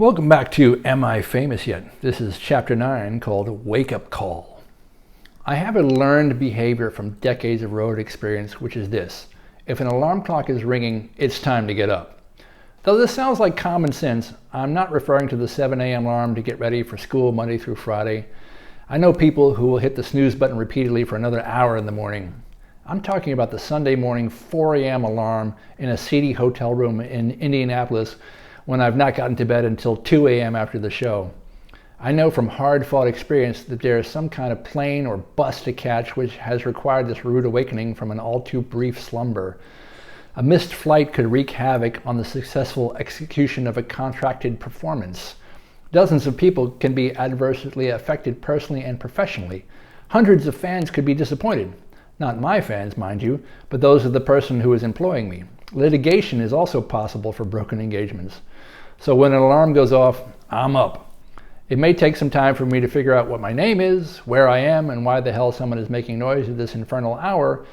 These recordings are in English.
Welcome back to Am I Famous Yet? This is Chapter 9 called Wake Up Call. I have a learned behavior from decades of road experience, which is this. If an alarm clock is ringing, it's time to get up. Though this sounds like common sense, I'm not referring to the 7 a.m. alarm to get ready for school Monday through Friday. I know people who will hit the snooze button repeatedly for another hour in the morning. I'm talking about the Sunday morning 4 a.m. alarm in a seedy hotel room in Indianapolis when I've not gotten to bed until 2 a.m. after the show. I know from hard-fought experience that there is some kind of plane or bus to catch which has required this rude awakening from an all-too-brief slumber. A missed flight could wreak havoc on the successful execution of a contracted performance. Dozens of people can be adversely affected personally and professionally. Hundreds of fans could be disappointed. Not my fans, mind you, but those of the person who is employing me. Litigation is also possible for broken engagements. So when an alarm goes off, I'm up. It may take some time for me to figure out what my name is, where I am, and why the hell someone is making noise at this infernal hour,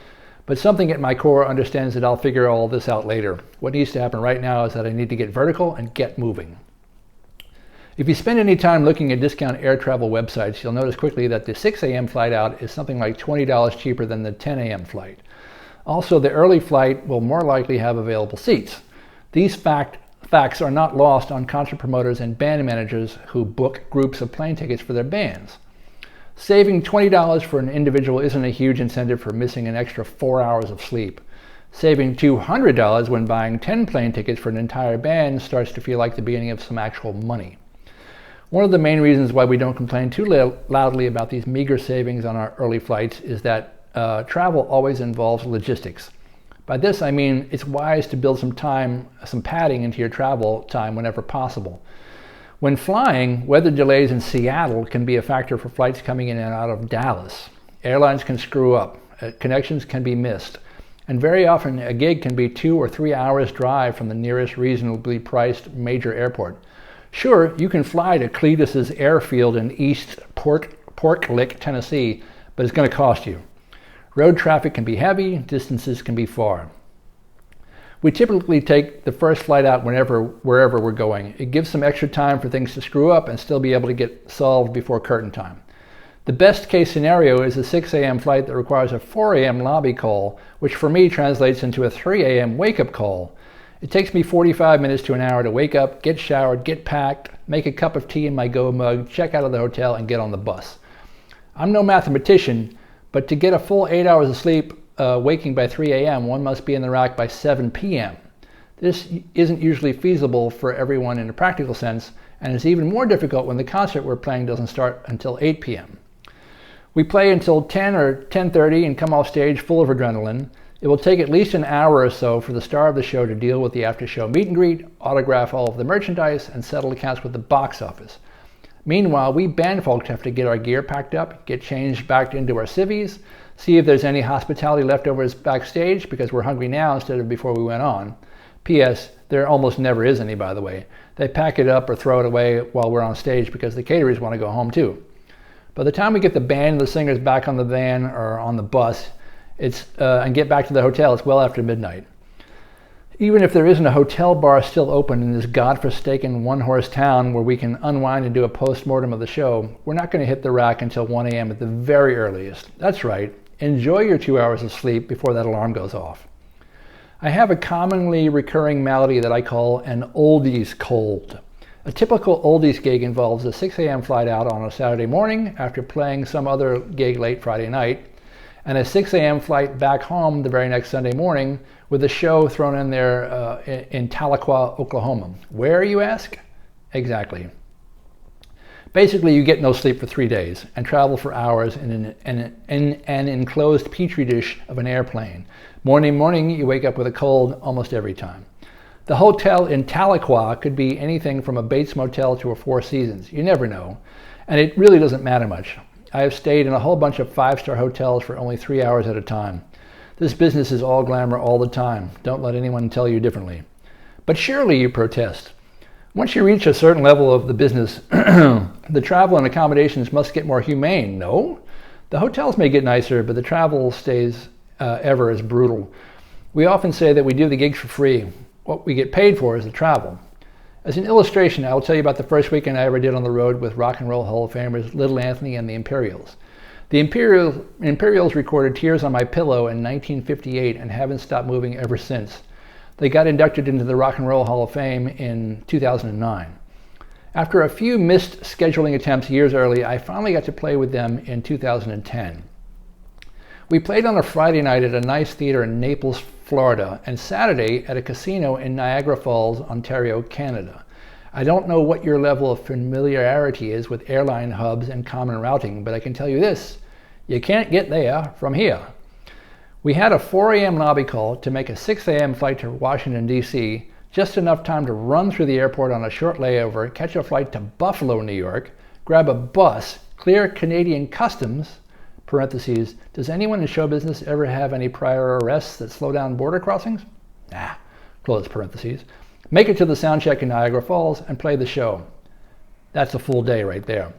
but something at my core understands that I'll figure all this out later. What needs to happen right now is that I need to get vertical and get moving. If you spend any time looking at discount air travel websites, you'll notice quickly that the 6 a.m. flight out is something like $20 cheaper than the 10 a.m. flight. Also, the early flight will more likely have available seats. These facts are not lost on concert promoters and band managers who book groups of plane tickets for their bands. Saving $20 for an individual isn't a huge incentive for missing an extra 4 hours of sleep. Saving $200 when buying 10 plane tickets for an entire band starts to feel like the beginning of some actual money. One of the main reasons why we don't complain too loudly about these meager savings on our early flights is that travel always involves logistics. By this I mean it's wise to build some padding into your travel time whenever possible. When flying, weather delays in Seattle can be a factor for flights coming in and out of Dallas. Airlines can screw up, connections can be missed, and very often a gig can be 2 or 3 hours drive from the nearest reasonably priced major airport. Sure, you can fly to Cletus's airfield in East Pork Lick, Tennessee, but it's going to cost you. Road traffic can be heavy, distances can be far. We typically take the first flight out wherever we're going. It gives some extra time for things to screw up and still be able to get solved before curtain time. The best case scenario is a 6 a.m. flight that requires a 4 a.m. lobby call, which for me translates into a 3 a.m. wake-up call. It takes me 45 minutes to an hour to wake up, get showered, get packed, make a cup of tea in my go mug, check out of the hotel, and get on the bus. I'm no mathematician, but to get a full 8 hours of sleep waking by 3 a.m., one must be in the rack by 7 p.m. This isn't usually feasible for everyone in a practical sense, and it's even more difficult when the concert we're playing doesn't start until 8 p.m. We play until 10 or 10:30 and come off stage full of adrenaline. It will take at least an hour or so for the star of the show to deal with the after-show meet and greet, autograph all of the merchandise, and settle accounts with the box office. Meanwhile, we band folks have to get our gear packed up, get changed back into our civvies, see if there's any hospitality leftovers backstage because we're hungry now instead of before we went on. P.S. There almost never is any, by the way. They pack it up or throw it away while we're on stage because the caterers want to go home too. By the time we get the band and the singers back on the van or on the bus and get back to the hotel, it's well after midnight. Even if there isn't a hotel bar still open in this godforsaken one-horse town where we can unwind and do a post-mortem of the show, we're not going to hit the rack until 1 a.m. at the very earliest. That's right. Enjoy your 2 hours of sleep before that alarm goes off. I have a commonly recurring malady that I call an oldies cold. A typical oldies gig involves a 6 a.m. flight out on a Saturday morning after playing some other gig late Friday night, and a 6 a.m. flight back home the very next Sunday morning with a show thrown in there in Tahlequah, Oklahoma. Where, you ask? Exactly. Basically, you get no sleep for 3 days and travel for hours in an enclosed petri dish of an airplane. Morning, you wake up with a cold almost every time. The hotel in Tahlequah could be anything from a Bates Motel to a Four Seasons. You never know. And it really doesn't matter much. I have stayed in a whole bunch of 5-star hotels for only 3 hours at a time. This business is all glamour all the time. Don't let anyone tell you differently. But surely, you protest. Once you reach a certain level of the business, the travel and accommodations must get more humane, no? The hotels may get nicer, but the travel stays ever as brutal. We often say that we do the gigs for free. What we get paid for is the travel. As an illustration, I will tell you about the first weekend I ever did on the road with Rock and Roll Hall of Famers Little Anthony and the Imperials. The Imperials recorded Tears on My Pillow in 1958 and haven't stopped moving ever since. They got inducted into the Rock and Roll Hall of Fame in 2009. After a few missed scheduling attempts years early, I finally got to play with them in 2010. We played on a Friday night at a nice theater in Naples, Florida, and Saturday at a casino in Niagara Falls, Ontario, Canada. I don't know what your level of familiarity is with airline hubs and common routing, but I can tell you this: you can't get there from here. We had a 4 a.m. lobby call to make a 6 a.m. flight to Washington, D.C., just enough time to run through the airport on a short layover, catch a flight to Buffalo, New York, grab a bus, clear Canadian customs, parentheses, does anyone in show business ever have any prior arrests that slow down border crossings? Nah, close parentheses. Make it to the sound check in Niagara Falls and play the show. That's a full day right there.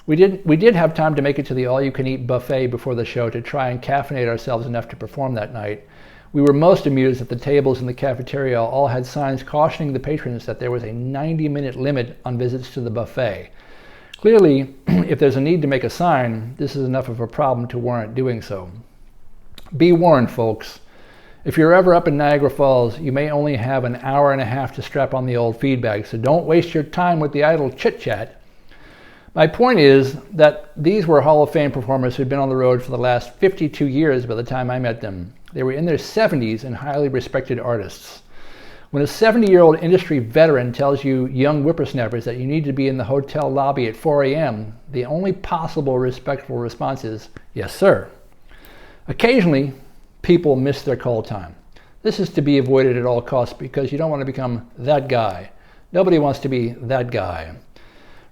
We did have time to make it to the all-you-can-eat buffet before the show to try and caffeinate ourselves enough to perform that night. We were most amused that the tables in the cafeteria all had signs cautioning the patrons that there was a 90-minute limit on visits to the buffet. Clearly, if there's a need to make a sign, this is enough of a problem to warrant doing so. Be warned, folks. If you're ever up in Niagara Falls, you may only have an hour and a half to strap on the old feedback, so don't waste your time with the idle chit-chat. My point is that these were Hall of Fame performers who'd been on the road for the last 52 years by the time I met them. They were in their 70s and highly respected artists. When a 70-year-old industry veteran tells you young whippersnappers that you need to be in the hotel lobby at 4 a.m., the only possible respectful response is, yes, sir. Occasionally, people miss their call time. This is to be avoided at all costs because you don't want to become that guy. Nobody wants to be that guy.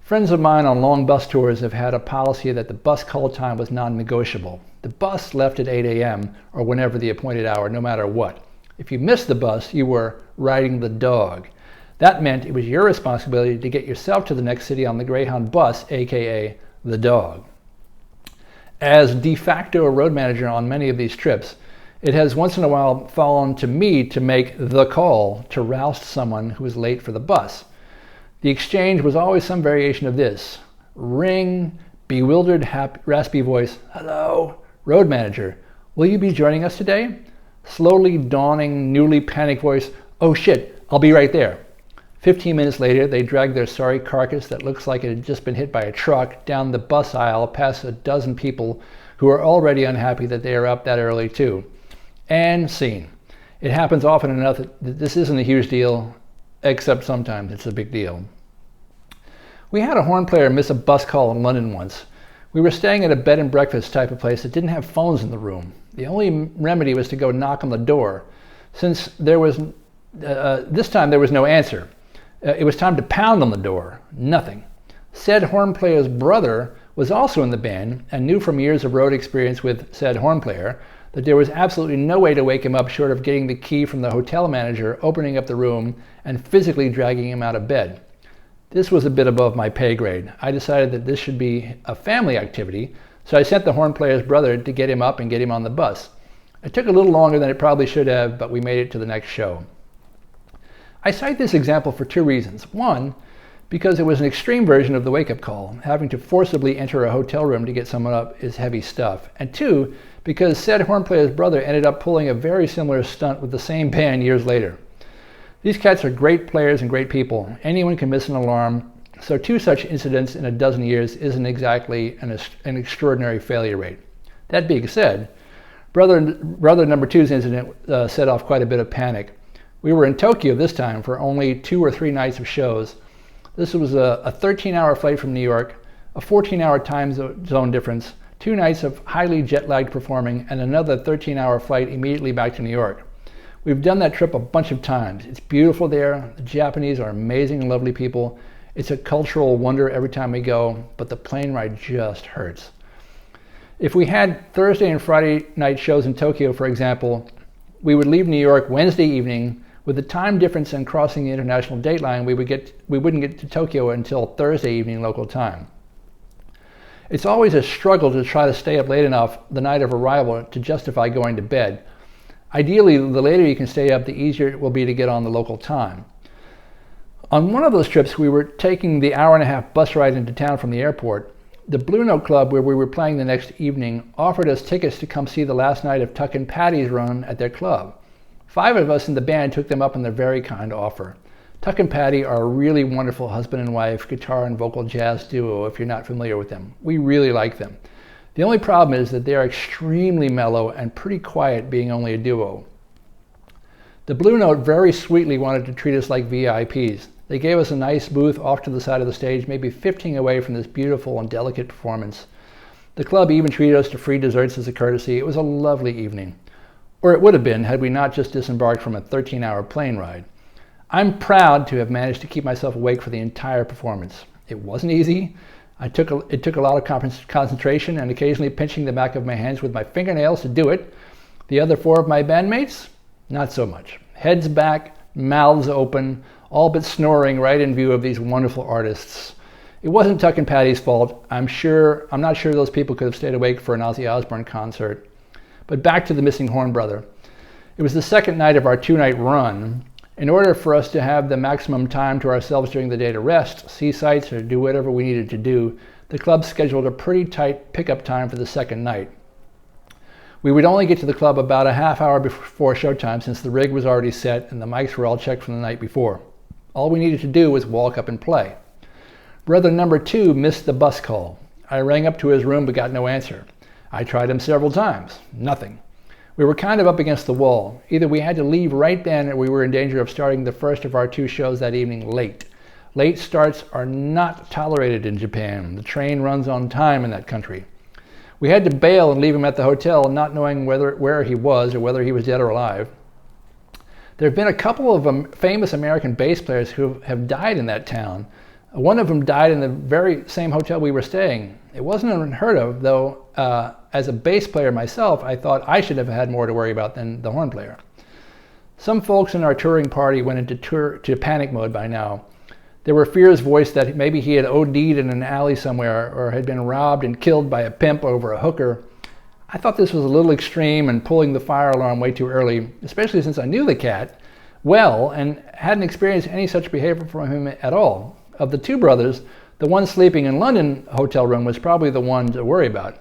Friends of mine on long bus tours have had a policy that the bus call time was non-negotiable. The bus left at 8 a.m. or whenever the appointed hour, no matter what. If you missed the bus, you were riding the dog. That meant it was your responsibility to get yourself to the next city on the Greyhound bus, aka the dog. As de facto road manager on many of these trips, it has once in a while fallen to me to make the call to roust someone who was late for the bus. The exchange was always some variation of this. Ring, bewildered, raspy voice, hello, road manager, will you be joining us today? Slowly dawning, newly panicked voice, oh shit, I'll be right there. 15 minutes later, they drag their sorry carcass that looks like it had just been hit by a truck down the bus aisle past a dozen people who are already unhappy that they are up that early too. And scene. It happens often enough that this isn't a huge deal, except sometimes it's a big deal. We had a horn player miss a bus call in London once. We were staying at a bed and breakfast type of place that didn't have phones in the room. The only remedy was to go knock on the door. Since there was, this time there was no answer. It was time to pound on the door. Nothing. Said horn player's brother was also in the band and knew from years of road experience with said horn player that there was absolutely no way to wake him up short of getting the key from the hotel manager, opening up the room, and physically dragging him out of bed. This was a bit above my pay grade. I decided that this should be a family activity, so I sent the horn player's brother to get him up and get him on the bus. It took a little longer than it probably should have, but we made it to the next show. I cite this example for two reasons. One, because it was an extreme version of the wake-up call. Having to forcibly enter a hotel room to get someone up is heavy stuff. And two, because said horn player's brother ended up pulling a very similar stunt with the same band years later. These cats are great players and great people. Anyone can miss an alarm, so two such incidents in a dozen years isn't exactly an extraordinary failure rate. That being said, brother number two's incident set off quite a bit of panic. We were in Tokyo this time for only 2 or 3 nights of shows. This was a 13-hour flight from New York, a 14-hour time zone difference, 2 nights of highly jet-lagged performing, and another 13-hour flight immediately back to New York. We've done that trip a bunch of times. It's beautiful there. The Japanese are amazing and lovely people. It's a cultural wonder every time we go, but the plane ride just hurts. If we had Thursday and Friday night shows in Tokyo, for example, we would leave New York Wednesday evening. With the time difference and crossing the international date line, we wouldn't get to Tokyo until Thursday evening local time. It's always a struggle to try to stay up late enough the night of arrival to justify going to bed. Ideally, the later you can stay up, the easier it will be to get on the local time. On one of those trips, we were taking the hour-and-a-half bus ride into town from the airport. The Blue Note Club, where we were playing the next evening, offered us tickets to come see the last night of Tuck and Patty's run at their club. 5 of us in the band took them up on their very kind offer. Tuck and Patty are a really wonderful husband and wife guitar and vocal jazz duo if you're not familiar with them. We really like them. The only problem is that they are extremely mellow and pretty quiet, being only a duo. The Blue Note very sweetly wanted to treat us like VIPs. They gave us a nice booth off to the side of the stage, maybe 15 away from this beautiful and delicate performance. The club even treated us to free desserts as a courtesy. It was a lovely evening. Or it would have been had we not just disembarked from a 13-hour plane ride. I'm proud to have managed to keep myself awake for the entire performance. It wasn't easy. It took a lot of concentration and occasionally pinching the back of my hands with my fingernails to do it. The other 4 of my bandmates, not so much. Heads back, mouths open, all but snoring right in view of these wonderful artists. It wasn't Tuck and Patty's fault. I'm not sure those people could have stayed awake for an Ozzy Osbourne concert. But back to the missing horn brother. It was the second night of our 2-night run. In order for us to have the maximum time to ourselves during the day to rest, see sights, or do whatever we needed to do, the club scheduled a pretty tight pickup time for the second night. We would only get to the club about a half hour before showtime, since the rig was already set and the mics were all checked from the night before. All we needed to do was walk up and play. Brother number 2 missed the bus call. I rang up to his room but got no answer. I tried him several times. Nothing. We were kind of up against the wall. Either we had to leave right then or we were in danger of starting the first of our 2 shows that evening late. Late starts are not tolerated in Japan. The train runs on time in that country. We had to bail and leave him at the hotel, not knowing where he was or whether he was dead or alive. There have been a couple of famous American bass players who have died in that town. One of them died in the very same hotel we were staying. It wasn't unheard of, though. As a bass player myself, I thought I should have had more to worry about than the horn player. Some folks in our touring party went into panic mode by now. There were fears voiced that maybe he had OD'd in an alley somewhere or had been robbed and killed by a pimp over a hooker. I thought this was a little extreme and pulling the fire alarm way too early, especially since I knew the cat well and hadn't experienced any such behavior from him at all. Of the 2 brothers, the one sleeping in London hotel room was probably the one to worry about.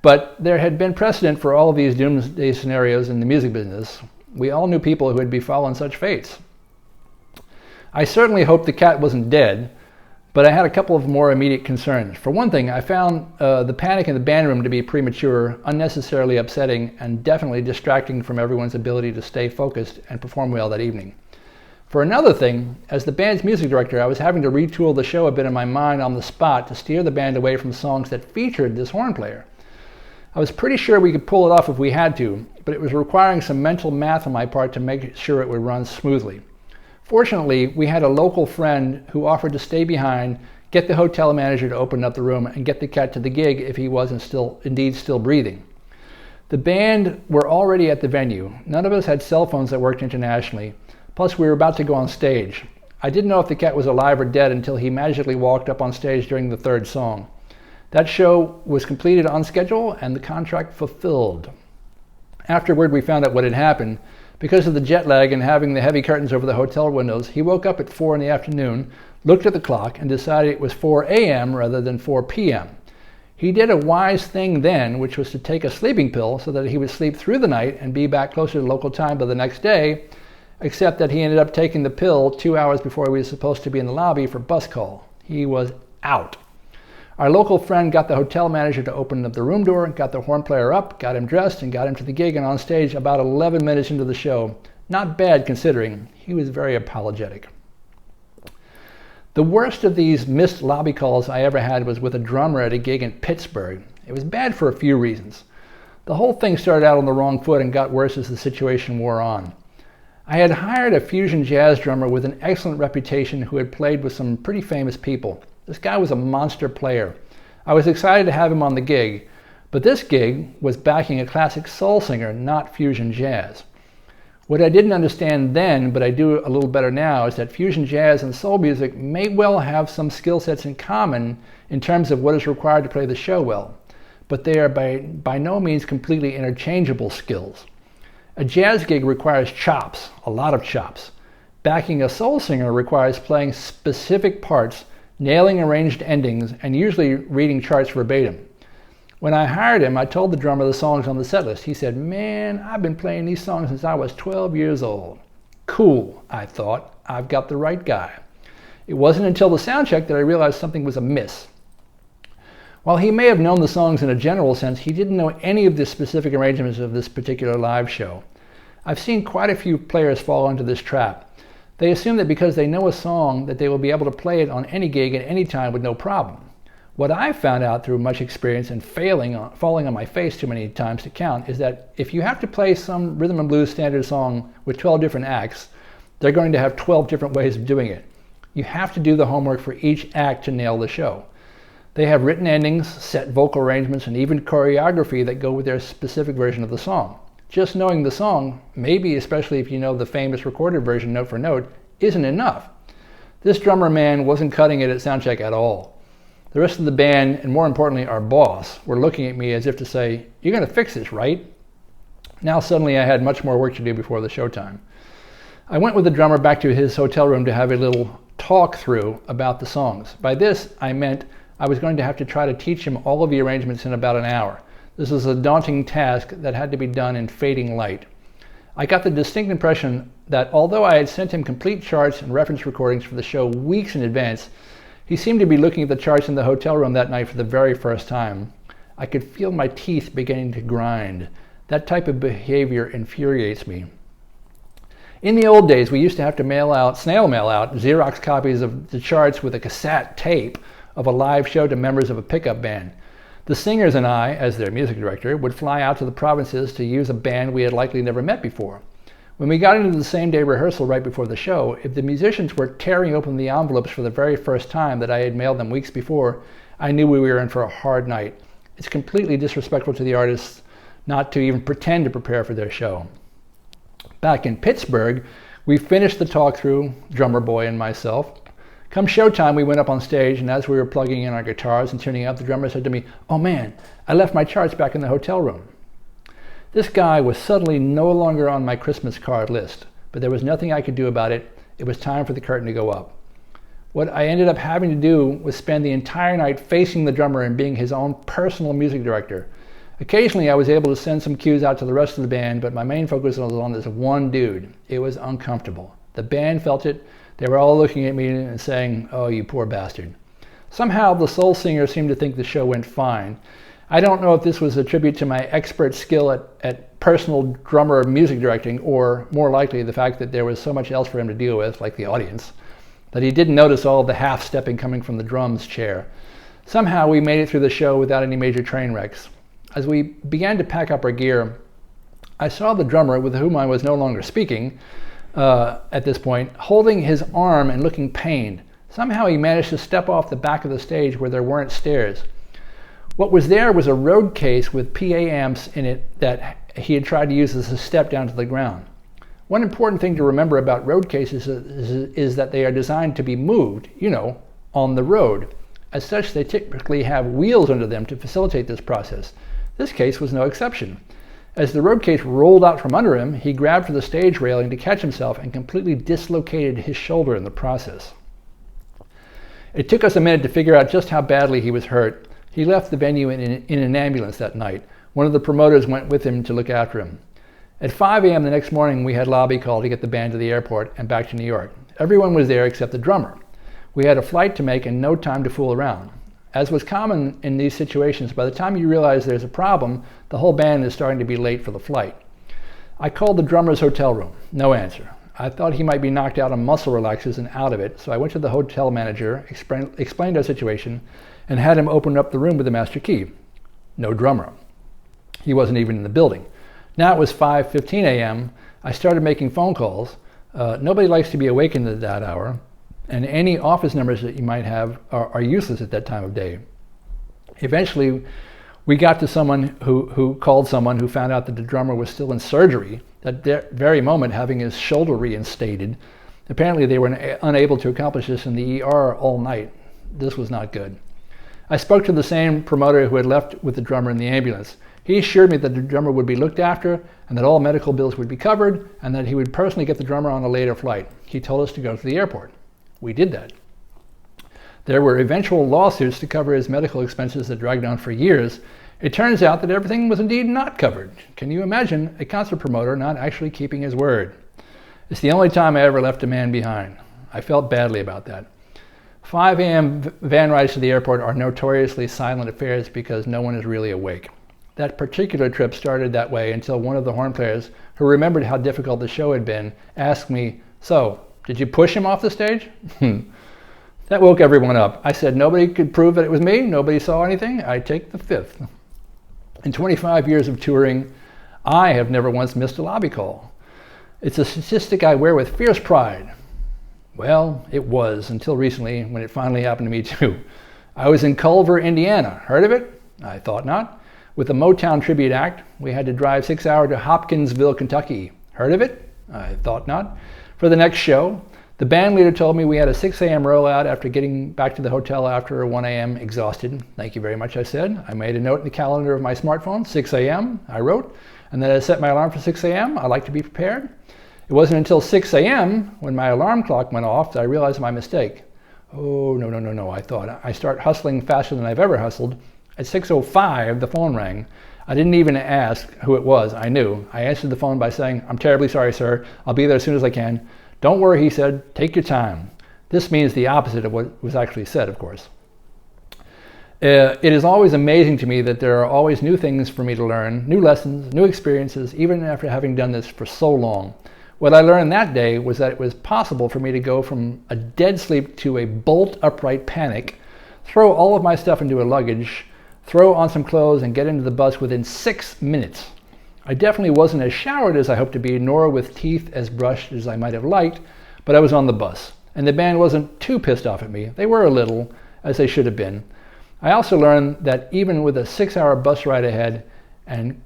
But there had been precedent for all of these doomsday scenarios in the music business. We all knew people who had befallen such fates. I certainly hoped the cat wasn't dead, but I had a couple of more immediate concerns. For one thing, I found the panic in the band room to be premature, unnecessarily upsetting, and definitely distracting from everyone's ability to stay focused and perform well that evening. For another thing, as the band's music director, I was having to retool the show a bit in my mind on the spot to steer the band away from songs that featured this horn player. I was pretty sure we could pull it off if we had to, but it was requiring some mental math on my part to make sure it would run smoothly. Fortunately, we had a local friend who offered to stay behind, get the hotel manager to open up the room, and get the cat to the gig if he wasn't indeed still breathing. The band were already at the venue. None of us had cell phones that worked internationally. Plus, we were about to go on stage. I didn't know if the cat was alive or dead until he magically walked up on stage during the 3rd song. That show was completed on schedule and the contract fulfilled. Afterward, we found out what had happened. Because of the jet lag and having the heavy curtains over the hotel windows, he woke up at 4 in the afternoon, looked at the clock, and decided it was 4 a.m. rather than 4 p.m. He did a wise thing then, which was to take a sleeping pill so that he would sleep through the night and be back closer to local time by the next day, except that he ended up taking the pill 2 hours before he was supposed to be in the lobby for bus call. He was out. Our local friend got the hotel manager to open up the room door, got the horn player up, got him dressed, and got him to the gig and on stage about 11 minutes into the show. Not bad considering. He was very apologetic. The worst of these missed lobby calls I ever had was with a drummer at a gig in Pittsburgh. It was bad for a few reasons. The whole thing started out on the wrong foot and got worse as the situation wore on. I had hired a fusion jazz drummer with an excellent reputation who had played with some pretty famous people. This guy was a monster player. I was excited to have him on the gig, but this gig was backing a classic soul singer, not fusion jazz. What I didn't understand then, but I do a little better now, is that fusion jazz and soul music may well have some skill sets in common in terms of what is required to play the show well, but they are by no means completely interchangeable skills. A jazz gig requires chops, a lot of chops. Backing a soul singer requires playing specific parts, nailing arranged endings, and usually reading charts verbatim. When I hired him, I told the drummer the songs on the set list. He said, "Man, I've been playing these songs since I was 12 years old." Cool, I thought. I've got the right guy. It wasn't until the sound check that I realized something was amiss. While he may have known the songs in a general sense, he didn't know any of the specific arrangements of this particular live show. I've seen quite a few players fall into this trap. They assume that because they know a song that they will be able to play it on any gig at any time with no problem. What I've found out through much experience and falling on my face too many times to count is that if you have to play some rhythm and blues standard song with 12 different acts, they're going to have 12 different ways of doing it. You have to do the homework for each act to nail the show. They have written endings, set vocal arrangements, and even choreography that go with their specific version of the song. Just knowing the song, maybe especially if you know the famous recorded version note for note, isn't enough. This drummer man wasn't cutting it at soundcheck at all. The rest of the band, and more importantly our boss, were looking at me as if to say, "You're going to fix this, right?" Now suddenly I had much more work to do before the showtime. I went with the drummer back to his hotel room to have a little talk through about the songs. By this, I meant I was going to have to try to teach him all of the arrangements in about an hour. This was a daunting task that had to be done in fading light. I got the distinct impression that although I had sent him complete charts and reference recordings for the show weeks in advance, he seemed to be looking at the charts in the hotel room that night for the very first time. I could feel my teeth beginning to grind. That type of behavior infuriates me. In the old days, we used to have to snail mail out Xerox copies of the charts with a cassette tape of a live show to members of a pickup band. The singers and I, as their music director, would fly out to the provinces to use a band we had likely never met before. When we got into the same day rehearsal right before the show, if the musicians were tearing open the envelopes for the very first time that I had mailed them weeks before, I knew we were in for a hard night. It's completely disrespectful to the artists not to even pretend to prepare for their show. Back in Pittsburgh, we finished the talk through, drummer boy and myself. Come showtime, we went up on stage, and as we were plugging in our guitars and tuning up, the drummer said to me, "Oh man, I left my charts back in the hotel room." This guy was suddenly no longer on my Christmas card list, but there was nothing I could do about it. It was time for the curtain to go up. What I ended up having to do was spend the entire night facing the drummer and being his own personal music director. Occasionally I was able to send some cues out to the rest of the band, but my main focus was on this one dude. It was uncomfortable. The band felt it. They were all looking at me and saying, "Oh, you poor bastard." Somehow the soul singer seemed to think the show went fine. I don't know if this was a tribute to my expert skill at personal drummer music directing, or more likely the fact that there was so much else for him to deal with, like the audience, that he didn't notice all the half-stepping coming from the drums chair. Somehow we made it through the show without any major train wrecks. As we began to pack up our gear, I saw the drummer, with whom I was no longer speaking, at this point, holding his arm and looking pained. Somehow he managed to step off the back of the stage where there weren't stairs. What was there was a road case with PA amps in it that he had tried to use as a step down to the ground. One important thing to remember about road cases is that they are designed to be moved, on the road. As such, they typically have wheels under them to facilitate this process. This case was no exception. As the road case rolled out from under him, he grabbed for the stage railing to catch himself and completely dislocated his shoulder in the process. It took us a minute to figure out just how badly he was hurt. He left the venue in an ambulance that night. One of the promoters went with him to look after him. At 5 a.m. the next morning, we had lobby call to get the band to the airport and back to New York. Everyone was there except the drummer. We had a flight to make and no time to fool around. As was common in these situations, by the time you realize there's a problem, the whole band is starting to be late for the flight. I called the drummer's hotel room. No answer. I thought he might be knocked out on muscle relaxers and out of it, so I went to the hotel manager, explained our situation, and had him open up the room with the master key. No drummer. He wasn't even in the building. Now it was 5:15 a.m. I started making phone calls. Nobody likes to be awakened at that hour, and any office numbers that you might have are useless at that time of day. Eventually, we got to someone who called someone who found out that the drummer was still in surgery, at that very moment having his shoulder reinstated. Apparently they were unable to accomplish this in the ER all night. This was not good. I spoke to the same promoter who had left with the drummer in the ambulance. He assured me that the drummer would be looked after and that all medical bills would be covered and that he would personally get the drummer on a later flight. He told us to go to the airport. We did that. There were eventual lawsuits to cover his medical expenses that dragged on for years. It turns out that everything was indeed not covered. Can you imagine a concert promoter not actually keeping his word? It's the only time I ever left a man behind. I felt badly about that. 5 a.m. van rides to the airport are notoriously silent affairs because no one is really awake. That particular trip started that way until one of the horn players, who remembered how difficult the show had been, asked me, "So, did you push him off the stage?" That woke everyone up. I said nobody could prove that it was me, nobody saw anything, I take the fifth. In 25 years of touring, I have never once missed a lobby call. It's a statistic I wear with fierce pride. Well, it was until recently when it finally happened to me too. I was in Culver, Indiana. Heard of it? I thought not. With the Motown Tribute Act, we had to drive 6 hours to Hopkinsville, Kentucky. Heard of it? I thought not. For the next show, the band leader told me we had a 6 a.m. rollout after getting back to the hotel after 1 a.m. exhausted. Thank you very much, I said. I made a note in the calendar of my smartphone, 6 a.m., I wrote, and then I set my alarm for 6 a.m. I like to be prepared. It wasn't until 6 a.m. when my alarm clock went off that I realized my mistake. Oh, no, I thought. I start hustling faster than I've ever hustled. At 6:05, the phone rang. I didn't even ask who it was. I knew. I answered the phone by saying, "I'm terribly sorry, sir. I'll be there as soon as I can." "Don't worry," he said. "Take your time." This means the opposite of what was actually said, of course. It is always amazing to me that there are always new things for me to learn, new lessons, new experiences, even after having done this for so long. What I learned that day was that it was possible for me to go from a dead sleep to a bolt upright panic, throw all of my stuff into a luggage, throw on some clothes, and get into the bus within 6 minutes. I definitely wasn't as showered as I hoped to be, nor with teeth as brushed as I might have liked, but I was on the bus. And the band wasn't too pissed off at me. They were a little, as they should have been. I also learned that even with a 6-hour bus ride ahead and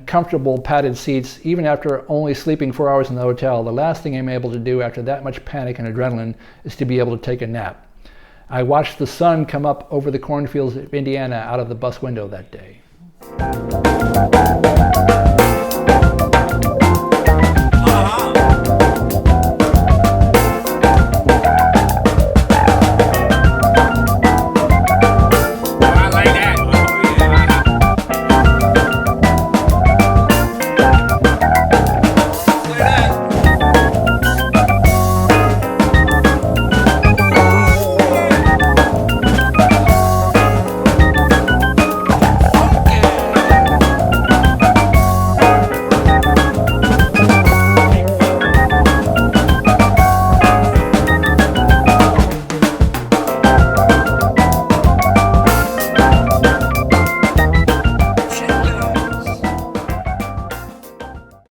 comfortable padded seats, even after only sleeping 4 hours in the hotel, the last thing I'm able to do after that much panic and adrenaline is to be able to take a nap. I watched the sun come up over the cornfields of Indiana out of the bus window that day.